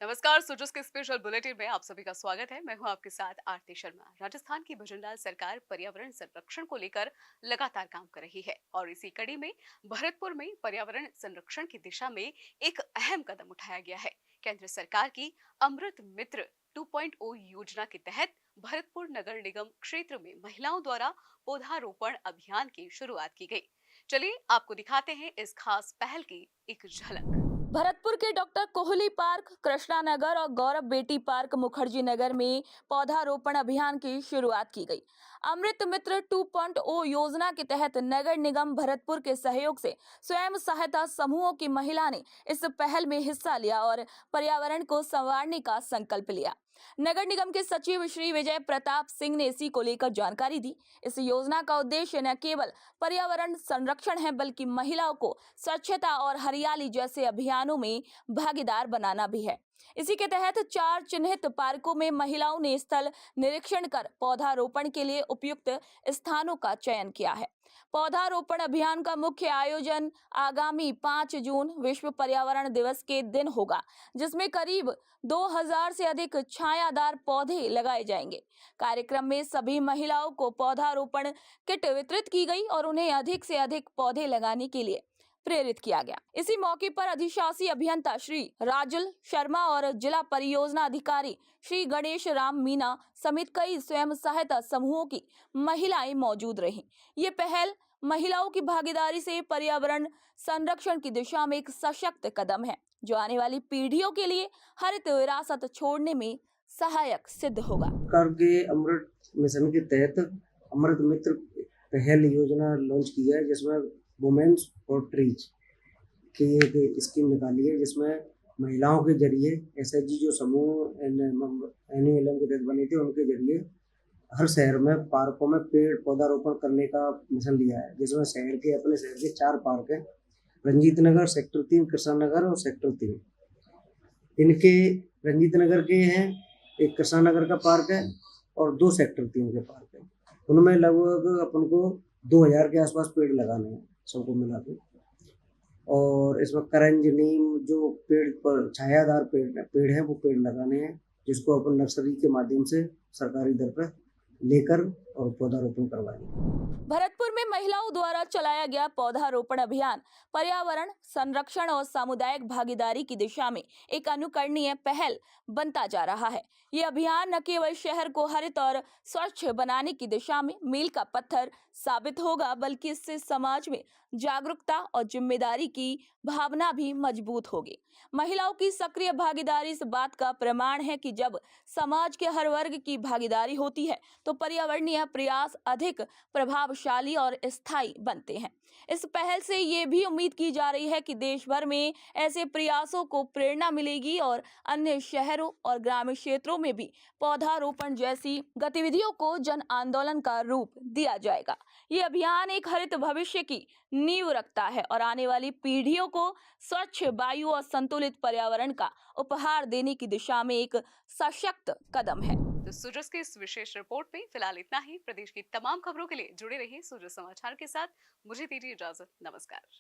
नमस्कार। सुजस के special bulletin में आप सभी का स्वागत है। मैं हूं आपके साथ आरती शर्मा। राजस्थान की भजनलाल सरकार पर्यावरण संरक्षण को लेकर लगातार काम कर रही है और इसी कड़ी में भरतपुर में पर्यावरण संरक्षण की दिशा में एक अहम कदम उठाया गया है। केंद्र सरकार की अमृत मित्र 2.0 योजना के तहत भरतपुर नगर निगम क्षेत्र में महिलाओं द्वारा पौधारोपण अभियान की शुरुआत की गई। चलिए आपको दिखाते हैं इस खास पहल की एक झलक। भरतपुर के डॉक्टर कोहली पार्क, कृष्णा नगर और गौरव बेटी पार्क मुखर्जी नगर में पौधारोपण अभियान की शुरुआत की गई। अमृत मित्र 2.0 योजना के तहत नगर निगम भरतपुर के सहयोग से स्वयं सहायता समूहों की महिला ने इस पहल में हिस्सा लिया और पर्यावरण को संवारने का संकल्प लिया। नगर निगम के सचिव श्री विजय प्रताप सिंह ने इसी को लेकर जानकारी दी। इस योजना का उद्देश्य न केवल पर्यावरण संरक्षण है बल्कि महिलाओं को स्वच्छता और हरियाली जैसे अभियानों में भागीदार बनाना भी है। इसी के तहत 4 चिन्हित पार्कों में महिलाओं ने स्थल निरीक्षण कर पौधारोपण के लिए उपयुक्त स्थानों का चयन किया है। पौधारोपण अभियान का मुख्य आयोजन आगामी 5 जून विश्व पर्यावरण दिवस के दिन होगा, जिसमें करीब 2000 से अधिक छायादार पौधे लगाए जाएंगे। कार्यक्रम में सभी महिलाओं को पौधारोपण किट वितरित की गई और उन्हें अधिक से अधिक पौधे लगाने के लिए प्रेरित किया गया। इसी मौके पर अधिशासी अभियंता श्री राजुल शर्मा और जिला परियोजना अधिकारी श्री गणेश राम मीना समेत कई स्वयं सहायता समूहों की महिलाएं मौजूद रहीं। ये पहल महिलाओं की भागीदारी से पर्यावरण संरक्षण की दिशा में एक सशक्त कदम है, जो आने वाली पीढ़ियों के लिए हरित विरासत छोड़ने में सहायक सिद्ध होगा। सरकार के अमृत मिशन के तहत अमृत मित्र पहल योजना लॉन्च की है, जिसमें वुमेन्स फॉर ट्रीज की एक स्कीम निकाली है, जिसमें महिलाओं के जरिए एसएचजी जो समूह एनयूएलएम के तहत बने थे, उनके जरिए हर शहर में पार्कों में पेड़ पौधारोपण करने का मिशन लिया है। जिसमें अपने शहर के 4 पार्क हैं, रंजीत नगर, सेक्टर 3, कृष्णा नगर और सेक्टर 3। इनके रंजीत नगर के हैं, एक कृष्णा नगर का पार्क है और 2 सेक्टर 3 के पार्क है। उनमें लगभग अपन को 2000 के आसपास पेड़ लगाने हैं सबको मिला के। और इसमें करंज, नीम जो पेड़ पर छायादार पेड़ है वो पेड़ लगाने हैं, जिसको अपन नर्सरी के माध्यम से सरकारी दर पर लेकर और पौधारोपण करवाएंगे। भरतपुर में महिलाओं द्वारा चलाया गया पौधारोपण अभियान पर्यावरण संरक्षण और सामुदायिक भागीदारी की दिशा में एक अनुकरणीय पहल बनता जा रहा है। ये अभियान न केवल शहर को हरित और स्वच्छ बनाने की दिशा में मील का पत्थर साबित होगा, बल्कि इससे समाज में जागरूकता और जिम्मेदारी की भावना भी मजबूत होगी। महिलाओं की सक्रिय भागीदारी इस बात का प्रमाण है कि जब समाज के हर वर्ग की भागीदारी होती है तो पर्यावरणीय प्रयास अधिक प्रभावशाली और स्थायी बनते हैं। इस पहल से ये भी उम्मीद की जा रही है कि देश भर में ऐसे प्रयासों को प्रेरणा मिलेगी और अन्य शहरों और ग्रामीण क्षेत्रों में भी पौधारोपण जैसी गतिविधियों को जन आंदोलन का रूप दिया जाएगा। ये अभियान एक हरित भविष्य की नींव रखता है और आने वाली पीढ़ियों को स्वच्छ वायु और संतुलित पर्यावरण का उपहार देने की दिशा में एक सशक्त कदम है। तो सूरज की इस विशेष रिपोर्ट में फिलहाल इतना ही। प्रदेश की तमाम खबरों के लिए जुड़े रहिए सूरज समाचार के साथ। मुझे दीजिए इजाजत। नमस्कार।